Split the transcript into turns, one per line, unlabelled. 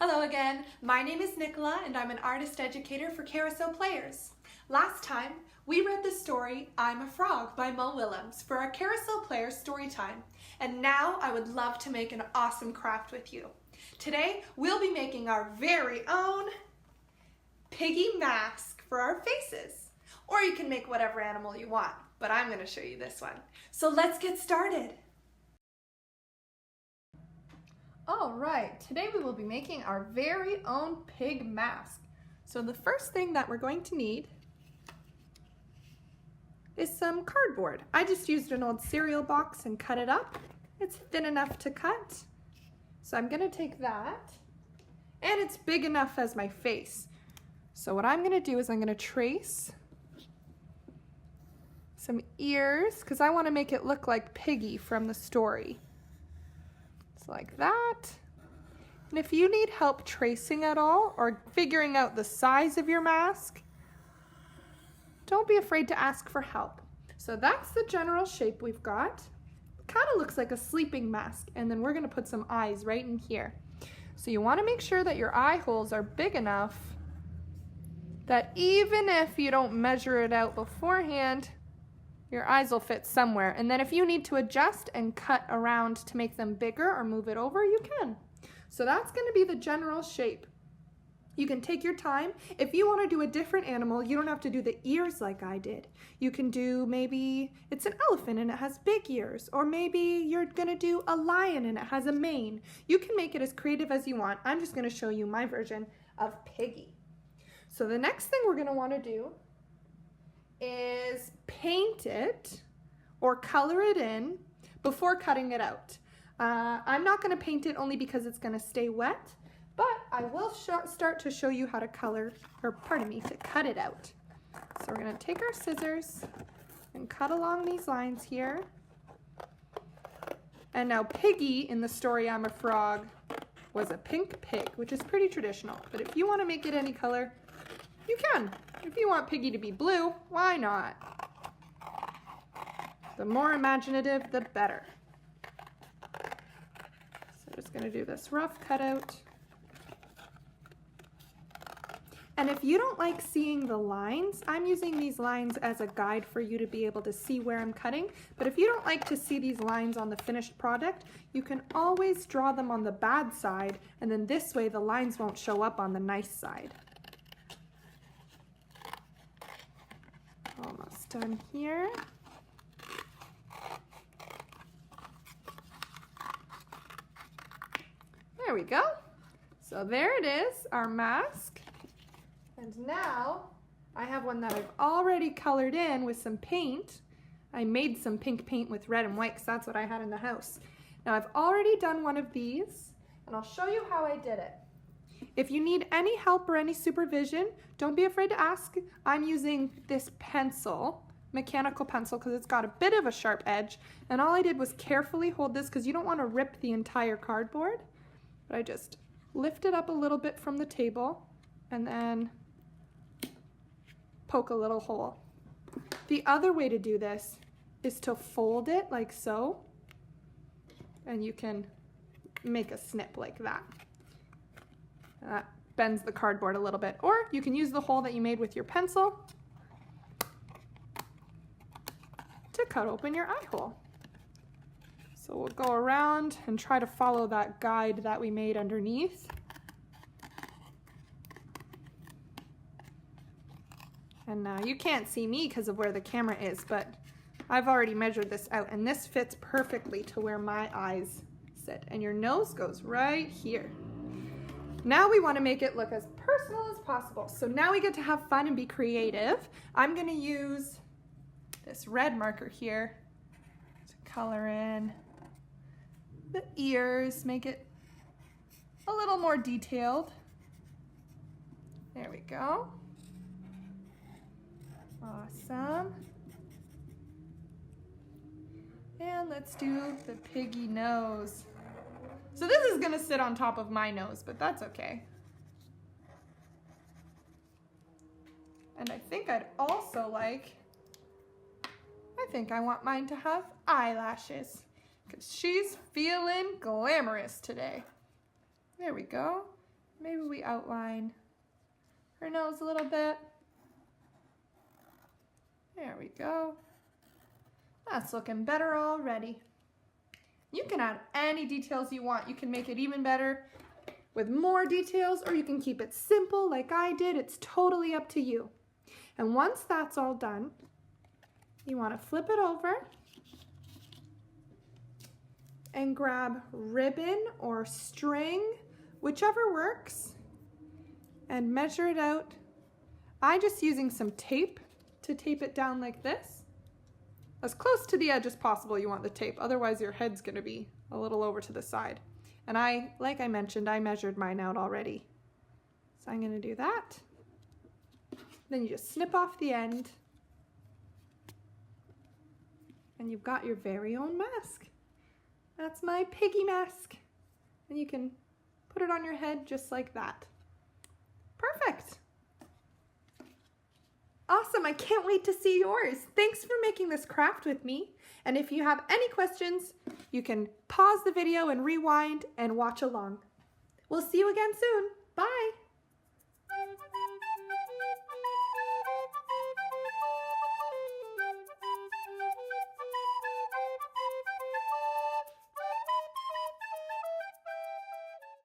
Hello again, my name is Nicola and I'm an artist educator for Carousel Players. Last time, we read the story I'm a Frog by Mo Willems for our Carousel Players story time, and now I would love to make an awesome craft with you. Today, we'll be making our very own piggy mask for our faces. Or you can make whatever animal you want, but I'm going to show you this one. So let's get started. All right, today we will be making our very own pig mask. So the first thing that we're going to need is some cardboard. I just used an old cereal box and cut it up. It's thin enough to cut. So I'm gonna take that, and it's big enough as my face. So what I'm gonna do is I'm gonna trace some ears, because I wanna make it look like Piggy from the story. Like that. And if you need help tracing at all or figuring out the size of your mask, don't be afraid to ask for help. So that's the general shape we've got. Kind of looks like a sleeping mask, and then we're going to put some eyes right in here. So you want to make sure that your eye holes are big enough that even if you don't measure it out beforehand, your eyes will fit somewhere. And then if you need to adjust and cut around to make them bigger or move it over, you can. So that's going to be the general shape. You can take your time. If you want to do a different animal, you don't have to do the ears like I did. You can do, maybe it's an elephant and it has big ears, or maybe you're going to do a lion and it has a mane. You can make it as creative as you want. I'm just going to show you my version of Piggy. So the next thing we're going to want to do is paint it or color it in before cutting it out. I'm not going to paint it only because it's going to stay wet, but I will start to show you how to color, or pardon me, to cut it out. So we're going to take our scissors and cut along these lines here. And now Piggy in the story I'm a Frog was a pink pig, which is pretty traditional, but if you want to make it any color, you can. If you want Piggy to be blue, why not? The more imaginative, the better. So I'm just going to do this rough cutout. And if you don't like seeing the lines, I'm using these lines as a guide for you to be able to see where I'm cutting. But if you don't like to see these lines on the finished product, you can always draw them on the bad side, and then this way the lines won't show up on the nice side. Almost done here. There we go. So there it is, our mask. And now I have one that I've already colored in with some paint. I made some pink paint with red and white because that's what I had in the house. Now I've already done one of these, and I'll show you how I did it. If you need any help or any supervision, don't be afraid to ask. I'm using this pencil, mechanical pencil, because it's got a bit of a sharp edge. And all I did was carefully hold this because you don't want to rip the entire cardboard. But I just lift it up a little bit from the table and then poke a little hole. The other way to do this is to fold it like so, and you can make a snip like that. That bends the cardboard a little bit. Or you can use the hole that you made with your pencil to cut open your eye hole. So we'll go around and try to follow that guide that we made underneath. And now you can't see me because of where the camera is, but I've already measured this out, and this fits perfectly to where my eyes sit. And your nose goes right here. Now we want to make it look as personal as possible. So now we get to have fun and be creative. I'm going to use this red marker here to color in the ears, make it a little more detailed. There we go. Awesome. And let's do the piggy nose. So this is going to sit on top of my nose, but that's okay. And I think I'd also like, I think I want mine to have eyelashes because she's feeling glamorous today. There we go. Maybe we outline her nose a little bit. There we go. That's looking better already. You can add any details you want. You can make it even better with more details, or you can keep it simple like I did. It's totally up to you. And once that's all done, you want to flip it over and grab ribbon or string, whichever works, and measure it out. I'm just using some tape to tape it down like this. As close to the edge as possible you want the tape, otherwise your head's going to be a little over to the side. And like I mentioned, I measured mine out already. So I'm going to do that. Then you just snip off the end. And you've got your very own mask. That's my piggy mask. And you can put it on your head just like that. Perfect. Awesome, I can't wait to see yours. Thanks for making this craft with me. And if you have any questions, you can pause the video and rewind and watch along. We'll see you again soon. Bye.